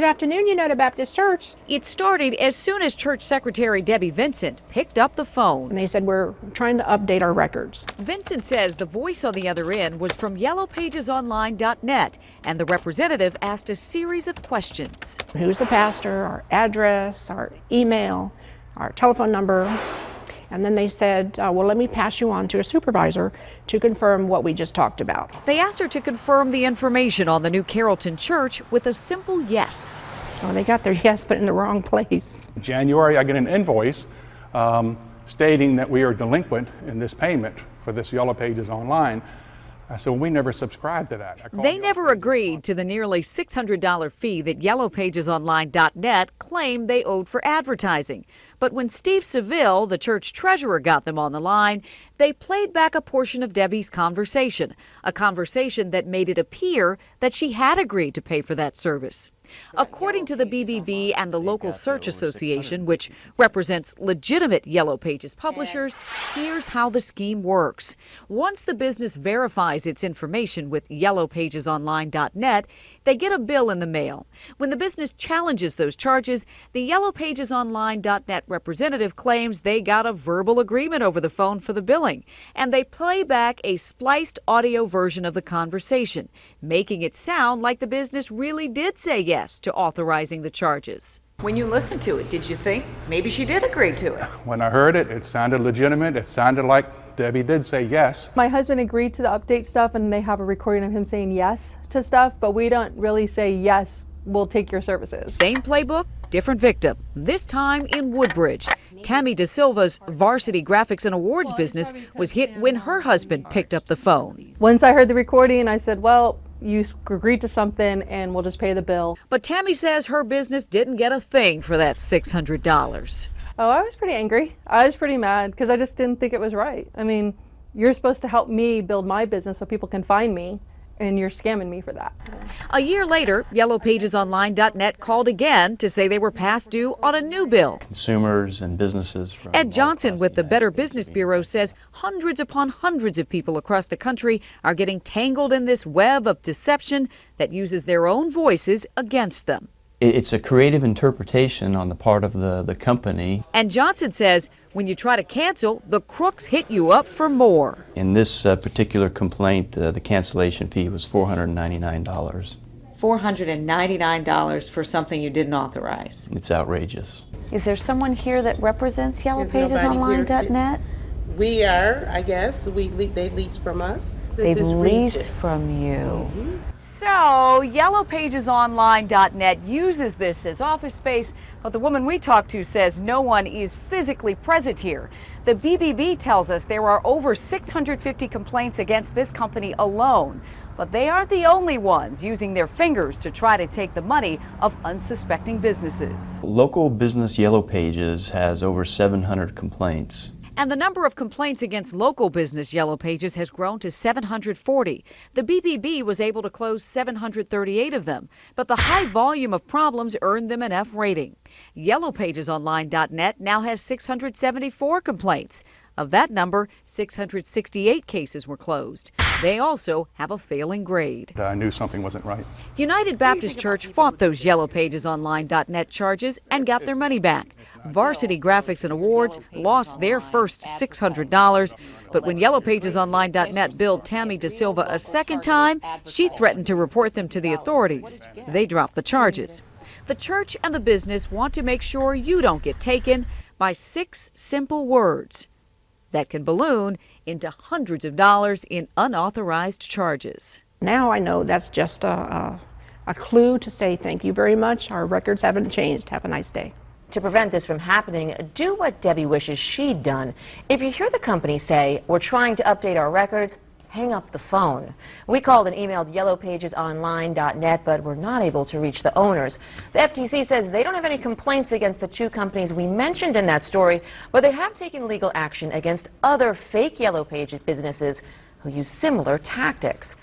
Good afternoon, United Baptist Church. It started as soon as Church Secretary Debbie Vincent picked up the phone. And they said, we're trying to update our records. Vincent says the voice on the other end was from yellowpagesonline.net, and the representative asked a series of questions. Who's the pastor, our address, our email, our telephone number. And then they said, well, let me pass you on to a supervisor to confirm what we just talked about. They asked her to confirm the information on the new Carrollton church with a simple yes. Well, they got their yes, but in the wrong place. In January, I get an invoice stating that we are delinquent in this payment for this Yellow Pages Online. So we never subscribed to that. They never agreed to the nearly $600 fee that yellowpagesonline.net claimed they owed for advertising. But when Steve Seville, the church treasurer, got them on the line, they played back a portion of Debbie's conversation, a conversation that made it appear that she had agreed to pay for that service. According to the BBB and the local search association, which represents legitimate Yellow Pages publishers, here's how the scheme works. Once the business verifies its information with yellowpagesonline.net, they get a bill in the mail. When the business challenges those charges, the yellowpagesonline.net representative claims they got a verbal agreement over the phone for the billing, and they play back a spliced audio version of the conversation, making it sound like the business really did say yes to authorizing the charges. When you listened to it, did you think maybe she did agree to it? When I heard it, it sounded legitimate. It sounded like Debbie did say yes. My husband agreed to the update stuff, and they have a recording of him saying yes to stuff, but we don't really say yes, we'll take your services. Same playbook, different victim. This time in Woodbridge. Tammy DeSilva's Varsity Graphics and Awards business was hit when her husband picked up the phone. Once I heard the recording, I said, well, you agreed to something and we'll just pay the bill. But Tammy says her business didn't get a thing for that $600. Oh, I was pretty angry. I was pretty mad because I just didn't think it was right. I mean, you're supposed to help me build my business so people can find me, and you're scamming me for that. A year later, yellowpagesonline.net called again to say they were past due on a new bill. Consumers and businesses from Ed Johnson with the Better Business Bureau says hundreds upon hundreds of people across the country are getting tangled in this web of deception that uses their own voices against them. It's a creative interpretation on the part of the company. And Johnson says when you try to cancel, the crooks hit you up for more. In this particular complaint, the cancellation fee was $499. $499 for something you didn't authorize. It's outrageous. Is there someone here that represents yellowpagesonline.net? We are, I guess. They lease from us. They lease from you. Mm-hmm. So, yellowpagesonline.net uses this as office space, but the woman we talked to says no one is physically present here. The BBB tells us there are over 650 complaints against this company alone, but they aren't the only ones using their fingers to try to take the money of unsuspecting businesses. Local business Yellow Pages has over 700 complaints. And the number of complaints against local business Yellow Pages has grown to 740. The BBB was able to close 738 of them, but the high volume of problems earned them an F rating. Yellowpagesonline.net now has 674 complaints. Of that number, 668 cases were closed. They also have a failing grade. I knew something wasn't right. United Baptist Church fought those yellowpagesonline.net charges and got their money back. Varsity Graphics and Awards lost their first $600, but when yellowpagesonline.net billed Tammy DeSilva a second time, she threatened to report them to the authorities. They dropped the charges. The church and the business want to make sure you don't get taken by 6 simple words that can balloon into hundreds of dollars in unauthorized charges. Now I know that's just a clue to say thank you very much. Our records haven't changed. Have a nice day. To prevent this from happening, do what Debbie wishes she'd done. If you hear the company say, we're trying to update our records, hang up the phone. We called and emailed yellowpagesonline.net, but were not able to reach the owners. The FTC says they don't have any complaints against the 2 companies we mentioned in that story, but they have taken legal action against other fake Yellow Pages businesses who use similar tactics.